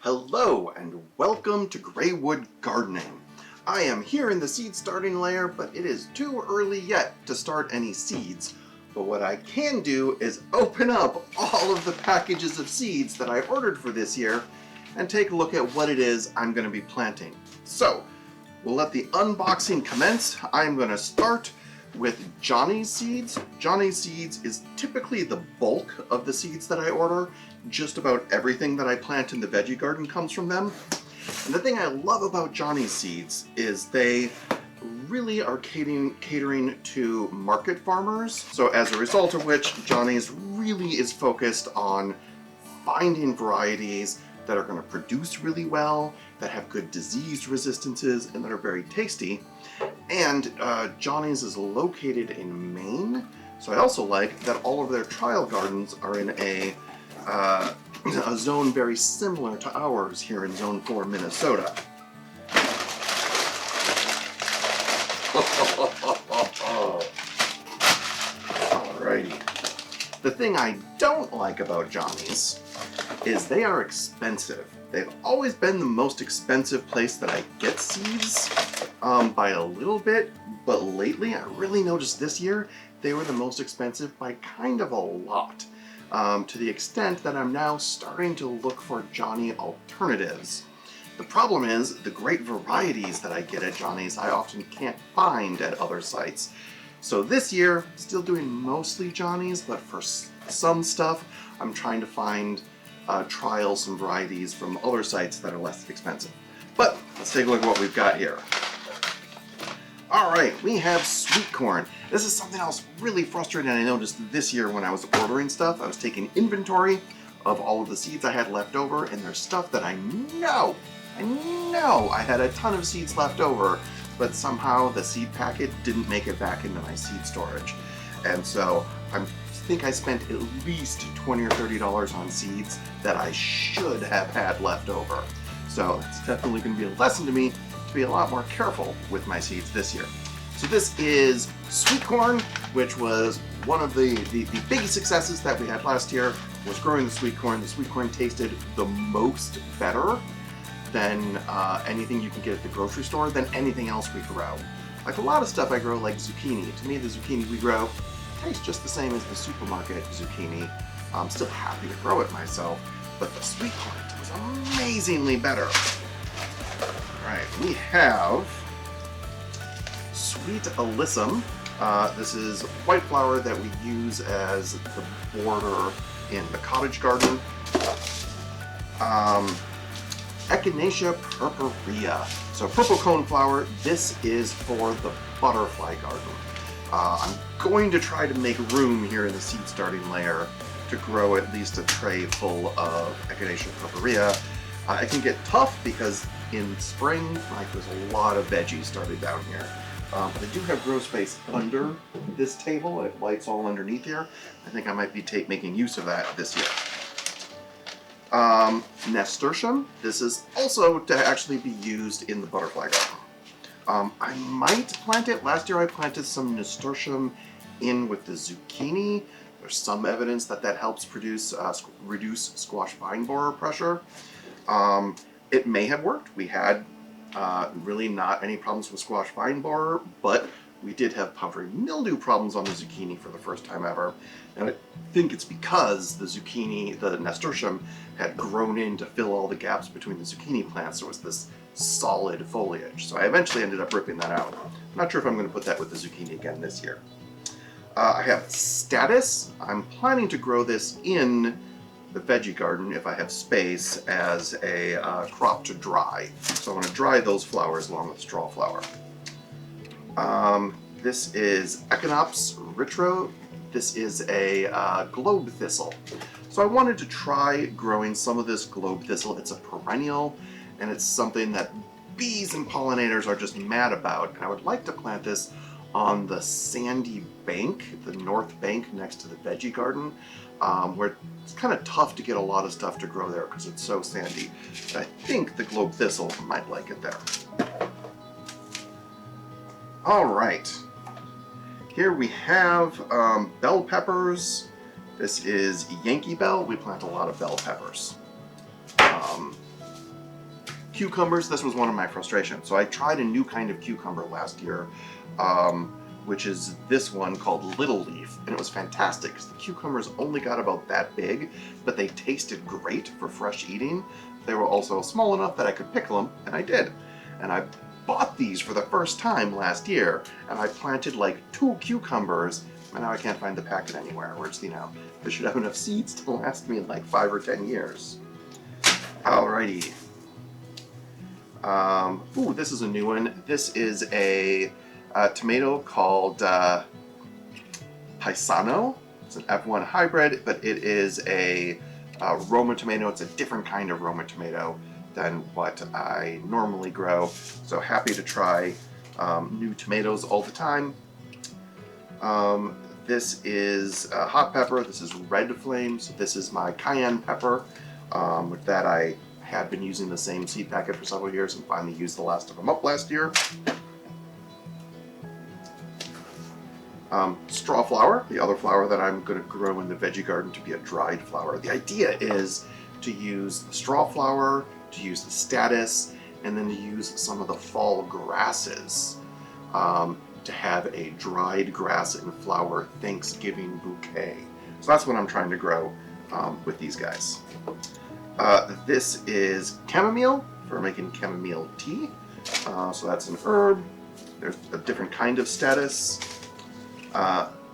Hello and welcome to Greywood Gardening. I am here in the seed starting layer, but it is too early yet to start any seeds. But what I can do is open up all of the packages of seeds that I ordered for this year and take a look at what it is I'm going to be planting. So we'll let the unboxing commence. I'm going to start with Johnny's seeds. Johnny's seeds is typically the bulk of the seeds that I order. Just about everything that I plant in the veggie garden comes from them. And the thing I love about Johnny's seeds is they really are catering to market farmers. So as a result of which, Johnny's really is focused on finding varieties that are going to produce really well, that have good disease resistances, and that are very tasty. And Johnny's is located in Maine, so I also like that all of their trial gardens are in a zone very similar to ours here in Zone 4, Minnesota. Alrighty. The thing I don't like about Johnny's is they are expensive. They've always been the most expensive place that I get seeds by a little bit, but lately I really noticed this year they were the most expensive by kind of a lot. To the extent that I'm now starting to look for Johnny alternatives. The problem is the great varieties that I get at Johnny's I often can't find at other sites. So this year, still doing mostly Johnny's, but for some stuff, I'm trying to find trial some varieties from other sites that are less expensive. But let's take a look at what we've got here. Alright, we have sweet corn. This is something else really frustrating I noticed this year when I was ordering stuff. I was taking inventory of all of the seeds I had left over, and there's stuff that I know I had a ton of seeds left over, but somehow the seed packet didn't make it back into my seed storage. And so I think I spent at least $20 or $30 on seeds that I should have had left over. So it's definitely going to be a lesson to me to be a lot more careful with my seeds this year. So this is sweet corn, which was one of the biggest successes that we had last year, was growing the sweet corn. The sweet corn tasted the most better than anything you can get at the grocery store, than anything else we grow. Like a lot of stuff I grow, like zucchini. To me, the zucchini we grow tastes just the same as the supermarket zucchini. I'm still happy to grow it myself, but the sweet corn was amazingly better. Alright, we have sweet Alyssum. This is white flour that we use as the border in the cottage garden. Echinacea purpurea. So purple cone flower, this is for the butterfly garden. I'm going to try to make room here in the seed starting layer to grow at least a tray full of Echinacea purpurea. It can get tough because in spring, there's a lot of veggies started down here. But I do have grow space under this table. It lights all underneath here. I think I might be making use of that this year. Nasturtium. This is also to actually be used in the butterfly garden. I might plant it. Last year I planted some nasturtium in with the zucchini. There's some evidence that that helps reduce squash vine borer pressure. It may have worked. We had really not any problems with squash vine borer, but we did have powdery mildew problems on the zucchini for the first time ever. And I think it's because the nasturtium had grown in to fill all the gaps between the zucchini plants. There was this solid foliage. So I eventually ended up ripping that out. I'm not sure if I'm going to put that with the zucchini again this year. I have Status. I'm planning to grow this in the veggie garden if I have space as a crop to dry. So I want to dry those flowers along with straw flower. This is Echinops retro. This is a globe thistle. So I wanted to try growing some of this globe thistle. It's a perennial, and it's something that bees and pollinators are just mad about. And I would like to plant this on the sandy bank, the north bank next to the veggie garden, where it's kind of tough to get a lot of stuff to grow there because it's so sandy. But I think the globe thistle might like it there. All right, here we have bell peppers. This is Yankee Bell. We plant a lot of bell peppers. Cucumbers, this was one of my frustrations. So I tried a new kind of cucumber last year, which is this one called Little Leaf, and it was fantastic because the cucumbers only got about that big, but they tasted great for fresh eating. They were also small enough that I could pickle them, and I did. And I bought these for the first time last year, and I planted like 2 cucumbers, and now I can't find the packet anywhere, which, you know, this should have enough seeds to last me like 5 or 10 years. Alrighty. Ooh, this is a new one. This is a tomato called Paisano. It's an F1 hybrid, but it is a Roma tomato. It's a different kind of Roma tomato than what I normally grow. So happy to try new tomatoes all the time. This is hot pepper. This is red flame. So this is my cayenne pepper that I had been using the same seed packet for several years and finally used the last of them up last year. Straw flower, the other flower that I'm going to grow in the veggie garden to be a dried flower. The idea is to use the straw flower, to use the status, and then to use some of the fall grasses to have a dried grass and flower Thanksgiving bouquet. So that's what I'm trying to grow with these guys. This is chamomile for making chamomile tea. So that's an herb. There's a different kind of status.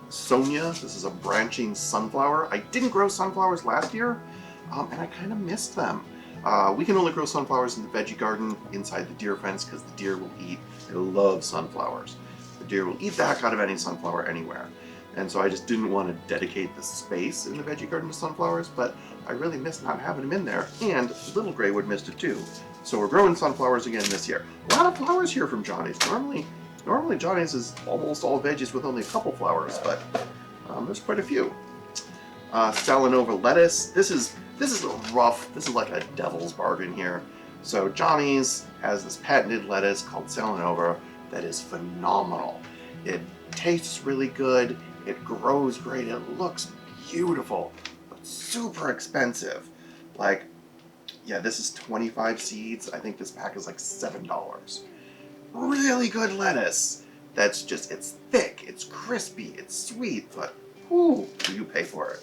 Sonia, this is a branching sunflower. I didn't grow sunflowers last year, and I kind of missed them. We can only grow sunflowers in the veggie garden inside the deer fence because the deer will eat. They love sunflowers. The deer will eat the heck out of any sunflower anywhere. And so I just didn't want to dedicate the space in the veggie garden to sunflowers, but I really missed not having them in there, and Little Graywood missed it too. So we're growing sunflowers again this year. A lot of flowers here from Johnny's. Normally Johnny's is almost all veggies with only a couple flowers, but there's quite a few. Salanova lettuce. This is rough. This is like a devil's bargain here. So Johnny's has this patented lettuce called Salanova that is phenomenal. It tastes really good. It grows great. It looks beautiful, but super expensive. Like, yeah, this is 25 seeds. I think this pack is like $7. Really good lettuce. That's just, it's thick, it's crispy, it's sweet, but whoo, do you pay for it?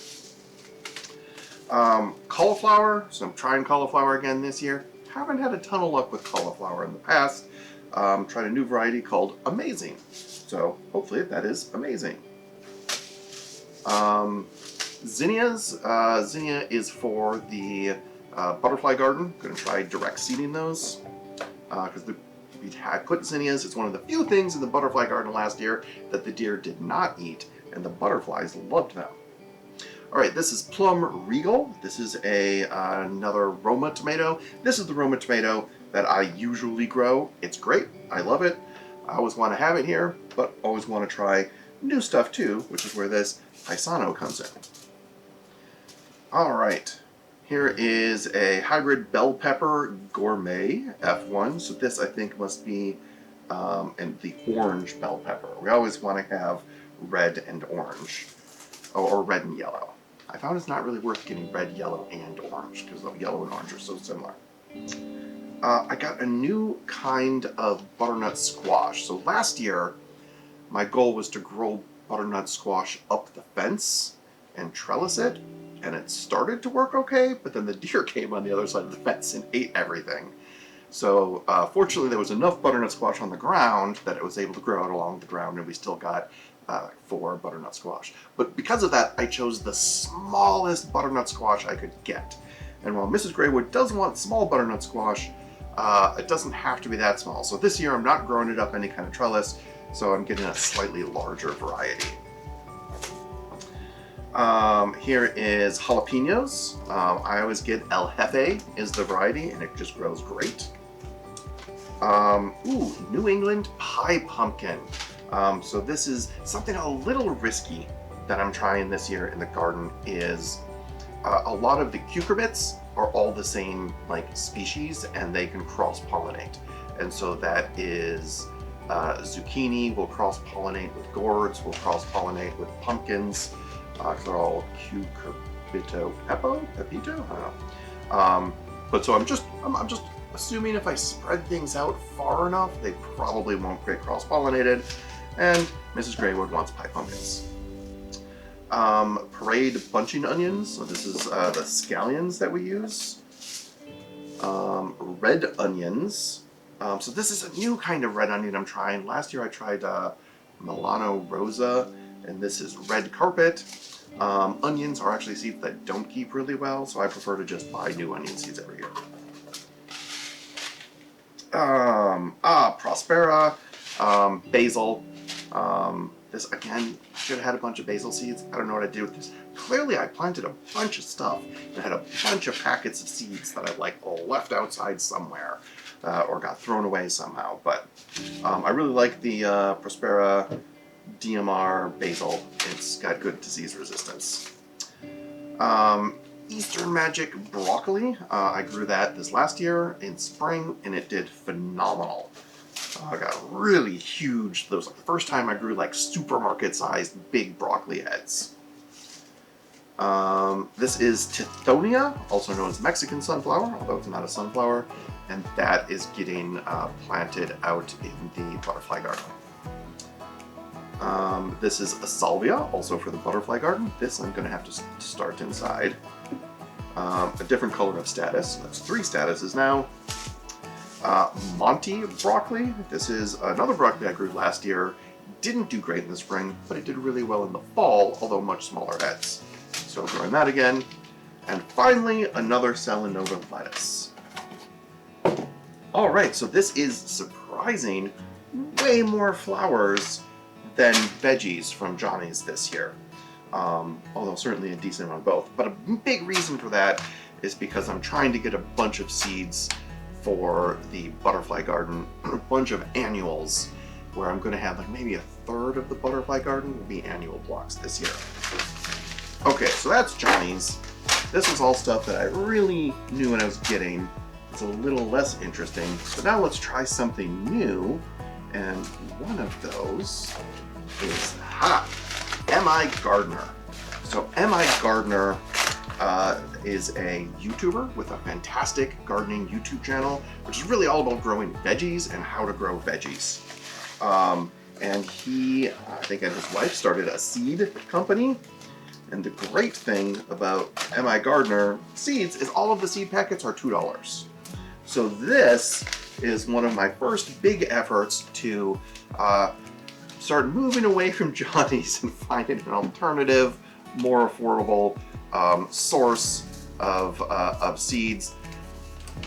Cauliflower. So I'm trying cauliflower again this year. Haven't had a ton of luck with cauliflower in the past. Tried a new variety called Amazing. So hopefully that is amazing. Zinnias. Zinnia is for the butterfly garden. Going to try direct seeding those because we had put zinnias. It's one of the few things in the butterfly garden last year that the deer did not eat, and the butterflies loved them. All right, this is Plum Regal. This is another Roma tomato. This is the Roma tomato that I usually grow. It's great. I love it. I always want to have it here, but always want to try new stuff too, which is where this Paisano comes in. All right. Here is a hybrid bell pepper gourmet F1. So this I think must be and the orange bell pepper. We always want to have red and orange, or red and yellow. I found it's not really worth getting red, yellow, and orange because the yellow and orange are so similar. I got a new kind of butternut squash. So last year, my goal was to grow butternut squash up the fence and trellis it, and it started to work okay, but then the deer came on the other side of the fence and ate everything. So fortunately there was enough butternut squash on the ground that it was able to grow out along the ground, and we still got 4 butternut squash. But because of that, I chose the smallest butternut squash I could get. And while Mrs. Graywood does want small butternut squash, it doesn't have to be that small. So this year I'm not growing it up any kind of trellis, so I'm getting a slightly larger variety. Here is jalapenos. I always get El Jefe is the variety, and it just grows great. Ooh, New England pie pumpkin. So this is something a little risky that I'm trying this year in the garden. Is a lot of the cucurbits are all the same like species, and they can cross-pollinate. And so that is zucchini will cross-pollinate with gourds, will cross-pollinate with pumpkins. They're all cucurbito pepito, I don't know. But so I'm just assuming if I spread things out far enough, they probably won't get cross-pollinated. And Mrs. Graywood wants pie pumpkins. Parade bunching onions. So this is the scallions that we use. Red onions. So this is a new kind of red onion I'm trying. Last year I tried Milano Rosa, and this is red carpet. Onions are actually seeds that don't keep really well, so I prefer to just buy new onion seeds every year. Prospera, basil. This again, should have had a bunch of basil seeds. I don't know what I did with this. Clearly I planted a bunch of stuff and had a bunch of packets of seeds that I left outside somewhere or got thrown away somehow. But I really like the Prospera DMR basil. It's got good disease resistance. Eastern Magic broccoli. I grew that this last year in spring and it did phenomenal. I got really huge, that was like the first time I grew like supermarket sized big broccoli heads. This is Tithonia, also known as Mexican sunflower, although it's not a sunflower, and that is getting planted out in the butterfly garden. This is a salvia, also for the butterfly garden. This I'm going to have to start inside. A different color of status, that's 3 statuses now. Monty broccoli. This is another broccoli I grew last year. Didn't do great in the spring, but it did really well in the fall, although much smaller heads. So growing that again. And finally, another Salanova lettuce. Alright, so this is surprising way more flowers than veggies from Johnny's this year. Although certainly a decent amount of both. But a big reason for that is because I'm trying to get a bunch of seeds for the butterfly garden, a bunch of annuals, where I'm going to have like maybe 1/3 of the butterfly garden will be annual blocks this year. Okay, so that's Johnny's. This was all stuff that I really knew what I was getting. It's a little less interesting. So now let's try something new, and one of those is M.I. Gardener. So M.I. Gardener is a YouTuber with a fantastic gardening YouTube channel, which is really all about growing veggies and how to grow veggies. And he, I think, and his wife started a seed company. And the great thing about M.I. Gardener seeds is all of the seed packets are $2. So this is one of my first big efforts to start moving away from Johnny's and finding an alternative, more affordable source of seeds.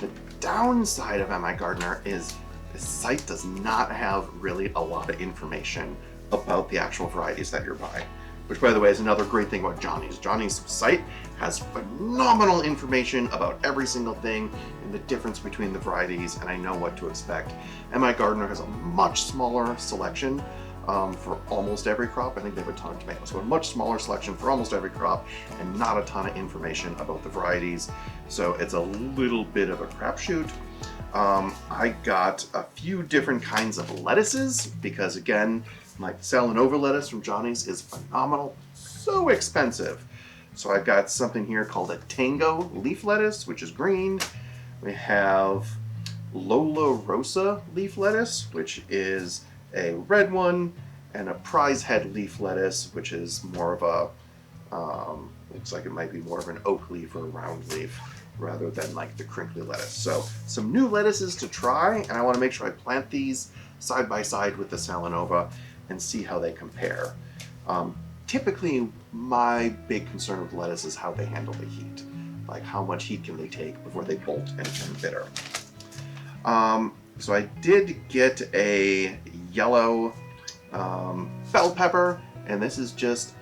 The downside of M.I. Gardener is the site does not have really a lot of information about the actual varieties that you're buying. Which, by the way, is another great thing about Johnny's. Johnny's site has phenomenal information about every single thing and the difference between the varieties, and I know what to expect. M.I. Gardener has a much smaller selection for almost every crop. I think they have a ton of tomatoes, so a much smaller selection for almost every crop and not a ton of information about the varieties. So it's a little bit of a crapshoot. I got a few different kinds of lettuces because, again, like Salanova lettuce from Johnny's is phenomenal, so expensive. So I've got something here called a Tango leaf lettuce, which is green. We have Lola Rosa leaf lettuce, which is a red one, and a prize head leaf lettuce, which is more of a, looks like it might be more of an oak leaf or a round leaf rather than like the crinkly lettuce. So some new lettuces to try, and I want to make sure I plant these side by side with the Salanova and see how they compare. Typically, my big concern with lettuce is how they handle the heat. Like how much heat can they take before they bolt and turn bitter. So I did get a yellow bell pepper, and this is just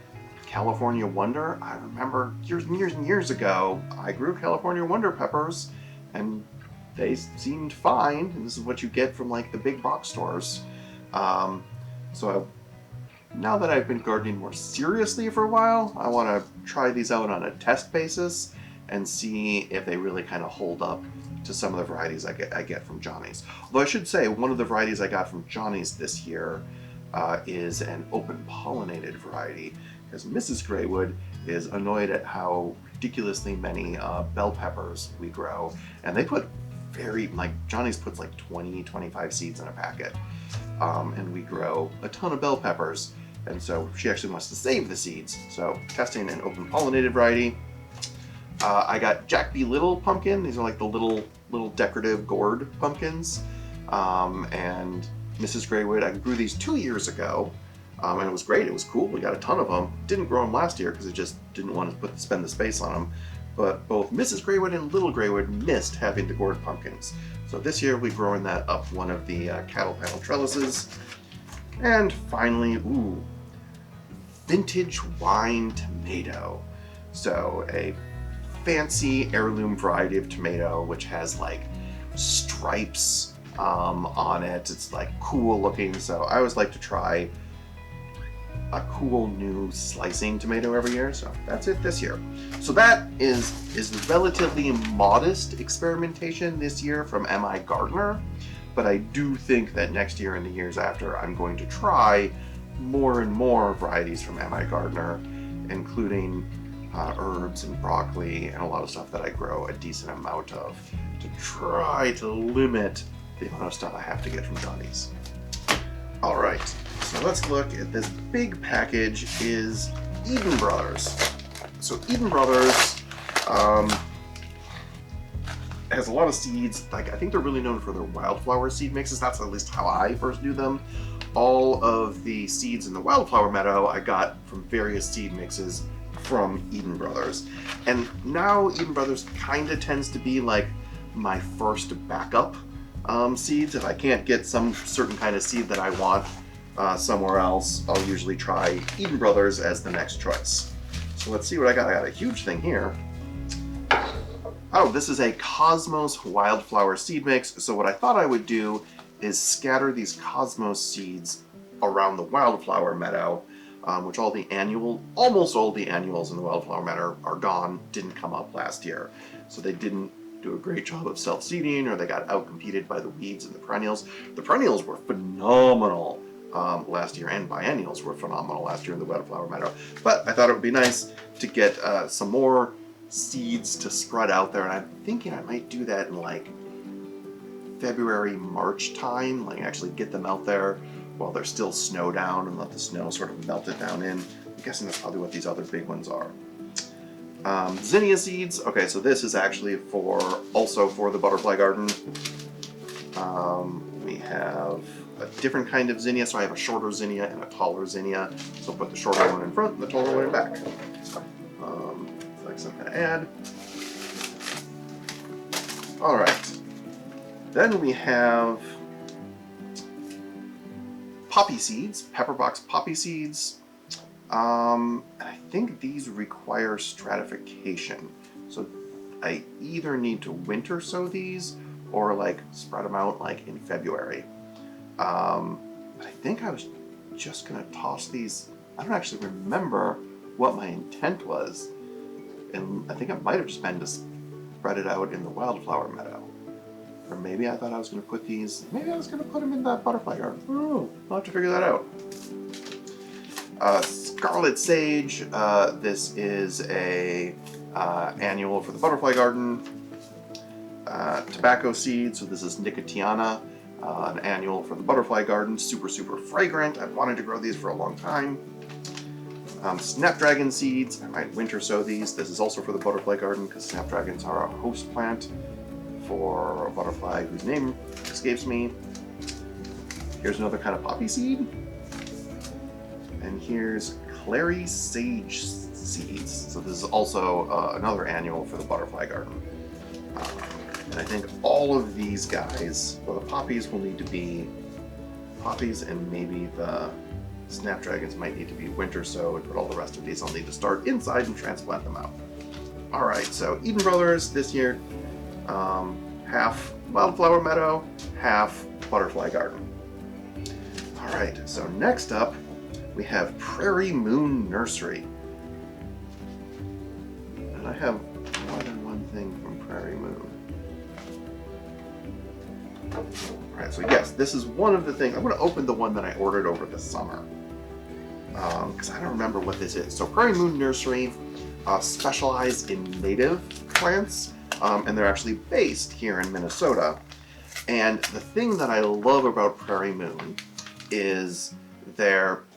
California Wonder. I remember years and years and years ago, I grew California Wonder peppers, and they seemed fine, and this is what you get from like the big box stores. Now that I've been gardening more seriously for a while, I want to try these out on a test basis and see if they really kind of hold up to some of the varieties I get from Johnny's. Although I should say, one of the varieties I got from Johnny's this year is an open pollinated variety, because Mrs. Graywood is annoyed at how ridiculously many bell peppers we grow, and they put very, like Johnny's puts like 20, 25 seeds in a packet. And we grow a ton of bell peppers. And so she actually wants to save the seeds. So testing an open pollinated variety. I got Jack B. Little pumpkin. These are like the little decorative gourd pumpkins. And Mrs. Graywood, I grew these 2 years ago. And it was great. It was cool. We got a ton of them. Didn't grow them last year because I just didn't want to spend the space on them. But both Mrs. Graywood and Little Graywood missed having the gourd pumpkins. So this year we're growing that up one of the cattle panel trellises. And finally, ooh, vintage wine tomato. So a fancy heirloom variety of tomato which has like stripes on it. It's like cool looking. So I always like to try a cool new slicing tomato every year, so that's it this year. So that is relatively modest experimentation this year from MI Gardener, but I do think that next year and the years after I'm going to try more and more varieties from MI Gardener, including herbs and broccoli and a lot of stuff that I grow a decent amount of, to try to limit the amount of stuff I have to get from Johnny's. All right. So let's look at this big package is Eden Brothers. So Eden Brothers has a lot of seeds. Like I think they're really known for their wildflower seed mixes. That's at least how I first knew them. All of the seeds in the wildflower meadow I got from various seed mixes from Eden Brothers. And now Eden Brothers kind of tends to be like my first backup seeds. If I can't get some certain kind of seed that I want somewhere else, I'll usually try Eden Brothers as the next choice. So let's see what I got. I got a huge thing here. Oh, this is a Cosmos wildflower seed mix. So what I thought I would do is scatter these Cosmos seeds around the wildflower meadow, which almost all the annuals in the wildflower meadow are gone, didn't come up last year. So they didn't do a great job of self-seeding, or they got outcompeted by the weeds and the perennials. The perennials were phenomenal last year, and biennials were phenomenal last year in the wildflower meadow. But I thought it would be nice to get some more seeds to spread out there, and I'm thinking I might do that in like February, March time, like actually get them out there while there's still snow down and let the snow sort of melt it down in. I'm guessing that's probably what these other big ones are. Zinnia seeds. Okay, so this is actually also for the butterfly garden. We have a different kind of zinnia. So I have a shorter zinnia and a taller zinnia. So I'll put the shorter one in front and the taller one in back. Like something to add. All right. Then we have poppy seeds, pepperbox poppy seeds. And I think these require stratification. So I either need to winter sow these or like spread them out like in February. But I think I was just gonna toss these. I don't actually remember what my intent was. And I think it might have just been to spread it out in the wildflower meadow. Or maybe I thought I was gonna put these, maybe I was gonna put them in that butterfly garden. I don't know, I'll have to figure that out. Scarlet sage, this is a annual for the butterfly garden. Tobacco seed, so this is Nicotiana, an annual for the butterfly garden. Super, super fragrant. I've wanted to grow these for a long time. Snapdragon seeds, I might winter sow these. This is also for the butterfly garden because snapdragons are a host plant for a butterfly whose name escapes me. Here's another kind of poppy seed. And here's clary sage seeds. So this is also another annual for the butterfly garden. And I think all of these guys, well, the poppies will need to be poppies, and maybe the snapdragons might need to be winter sowed, but all the rest of these I'll need to start inside and transplant them out. All right, so Eden Brothers this year, half wildflower meadow, half butterfly garden. All right, so next up, we have Prairie Moon Nursery. And I have more than one thing from Prairie Moon. Alright, so yes, this is one of the things. I'm going to open the one that I ordered over the summer. Because I don't remember what this is. So Prairie Moon Nursery specialized in native plants. and they're actually based here in Minnesota. And the thing that I love about Prairie Moon is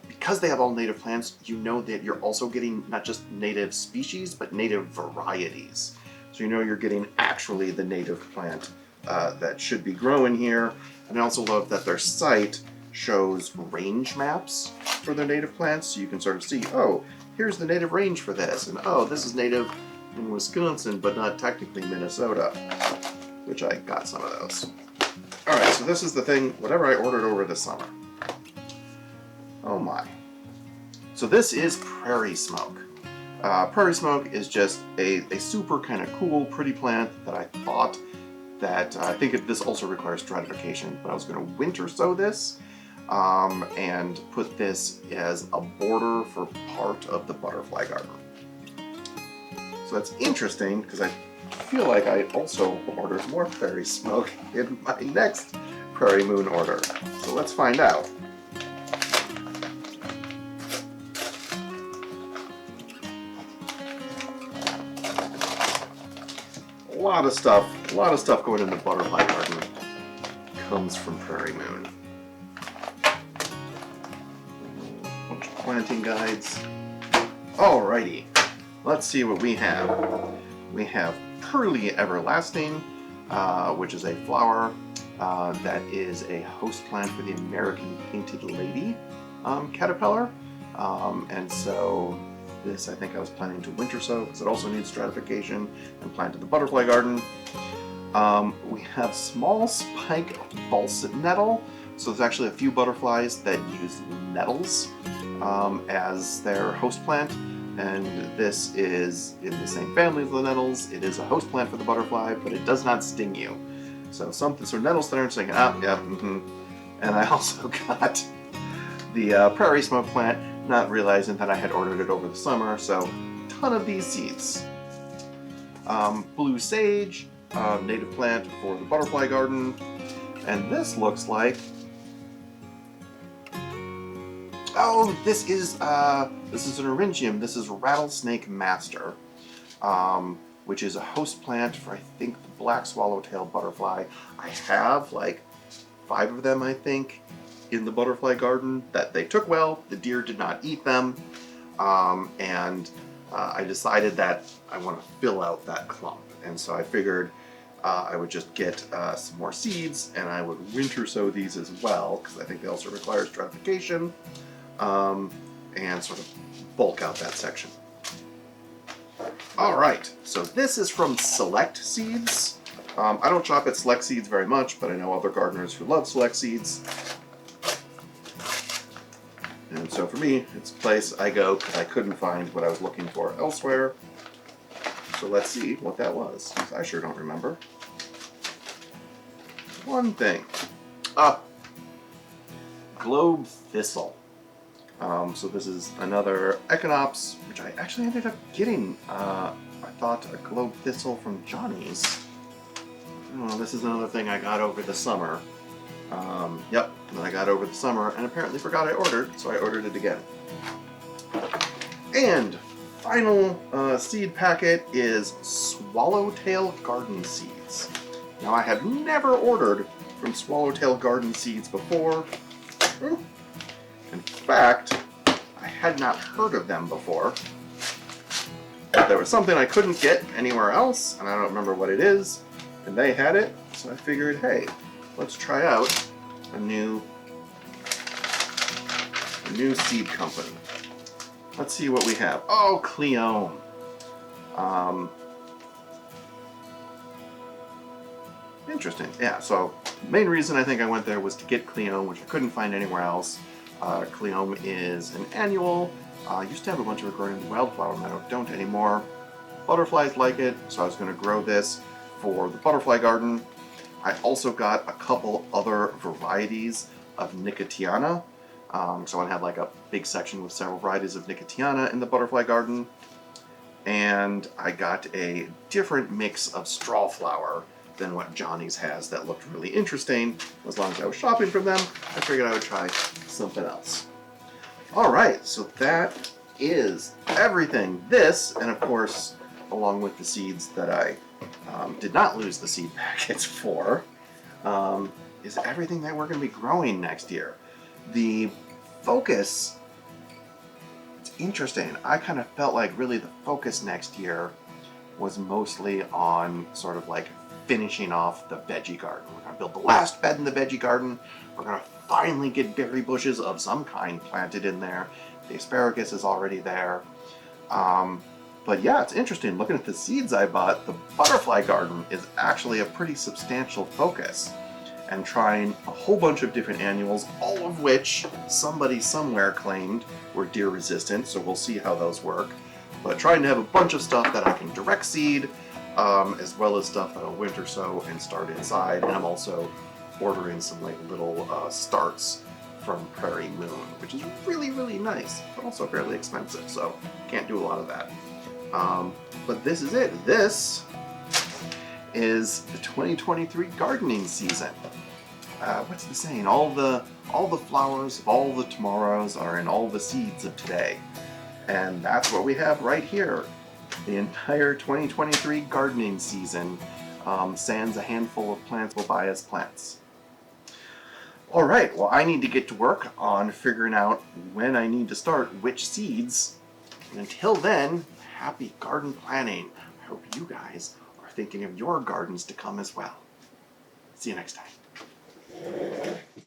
because they have all native plants, you know that you're also getting not just native species, but native varieties. So you know you're getting actually the native plant that should be growing here. And I also love that their site shows range maps for their native plants, so you can sort of see, oh, here's the native range for this, and oh, this is native in Wisconsin, but not technically Minnesota, which I got some of those. All right, so this is the thing, whatever I ordered over the summer. Oh my. So this is Prairie Smoke. Prairie Smoke is just a super kind of cool, pretty plant that I thought that, I think this also requires stratification, but I was going to winter sow this and put this as a border for part of the butterfly garden. So that's interesting because I feel like I also ordered more Prairie Smoke in my next Prairie Moon order. So let's find out. A lot of stuff going in the butterfly garden comes from Prairie Moon. Bunch of planting guides. Alrighty, let's see what we have. We have Curly Everlasting, which is a flower that is a host plant for the American Painted Lady caterpillar. And so this I think I was planning to winter sow because it also needs stratification and plant in the butterfly garden. We have Small Spike Balsam Nettle. So there's actually a few butterflies that use nettles as their host plant. And this is in the same family as the nettles. It is a host plant for the butterfly, but it does not sting you. So nettles that aren't stinging. And I also got the Prairie Smoke plant, not realizing that I had ordered it over the summer. So a ton of these seeds. Blue Sage, native plant for the butterfly garden. And this looks like, oh, this is an Eryngium. This is Rattlesnake Master, which is a host plant for, I think, the black swallowtail butterfly. I have like 5 of them, I think, in the butterfly garden that they took well. The deer did not eat them, and I decided that I want to fill out that clump, and so I figured I would just get some more seeds, and I would winter sow these as well, because I think they also require stratification, and sort of bulk out that section. All right, so this is from Select Seeds. I don't shop at Select Seeds very much, but I know other gardeners who love Select Seeds. And so for me, it's a place I go because I couldn't find what I was looking for elsewhere. So let's see what that was, because I sure don't remember. One thing. Globe Thistle. So this is another Echinops, which I actually ended up getting, I thought, a Globe Thistle from Johnny's. Oh, this is another thing I got over the summer. Yep, I got over the summer and apparently forgot I ordered, so I ordered it again. And final seed packet is Swallowtail Garden Seeds. Now I have never ordered from Swallowtail Garden Seeds before. In fact, I had not heard of them before. But there was something I couldn't get anywhere else, and I don't remember what it is, and they had it, so I figured, hey, let's try out a new seed company. Let's see what we have. Oh, Cleome. Interesting. Yeah, so main reason I think I went there was to get Cleome, which I couldn't find anywhere else. Cleome is an annual. I used to have a bunch of it growing in the wildflower meadow. Don't anymore. Butterflies like it, so I was going to grow this for the butterfly garden. I also got a couple other varieties of Nicotiana. So I had like a big section with several varieties of Nicotiana in the butterfly garden. And I got a different mix of straw flower than what Johnny's has that looked really interesting. As long as I was shopping from them, I figured I would try something else. All right, so that is everything. This, and of course, along with the seeds that I did not lose the seed packets for, is everything that we're going to be growing next year. The focus, it's interesting. I kind of felt like really the focus next year was mostly on sort of like finishing off the veggie garden. We're going to build the last bed in the veggie garden. We're going to finally get berry bushes of some kind planted in there. The asparagus is already there. But yeah, it's interesting. Looking at the seeds I bought, the butterfly garden is actually a pretty substantial focus. And trying a whole bunch of different annuals, all of which somebody somewhere claimed were deer resistant, so we'll see how those work. But trying to have a bunch of stuff that I can direct seed, as well as stuff that I'll winter sow and start inside. And I'm also ordering some like little starts from Prairie Moon, which is really, really nice, but also fairly expensive, so can't do a lot of that. But this is it. This is the 2023 gardening season. What's the saying? All the flowers of all the tomorrows are in all the seeds of today. And that's what we have right here. The entire 2023 gardening season, sans a handful of plants we'll buy as plants. All right, well, I need to get to work on figuring out when I need to start which seeds. And until then, happy garden planning. I hope you guys are thinking of your gardens to come as well. See you next time.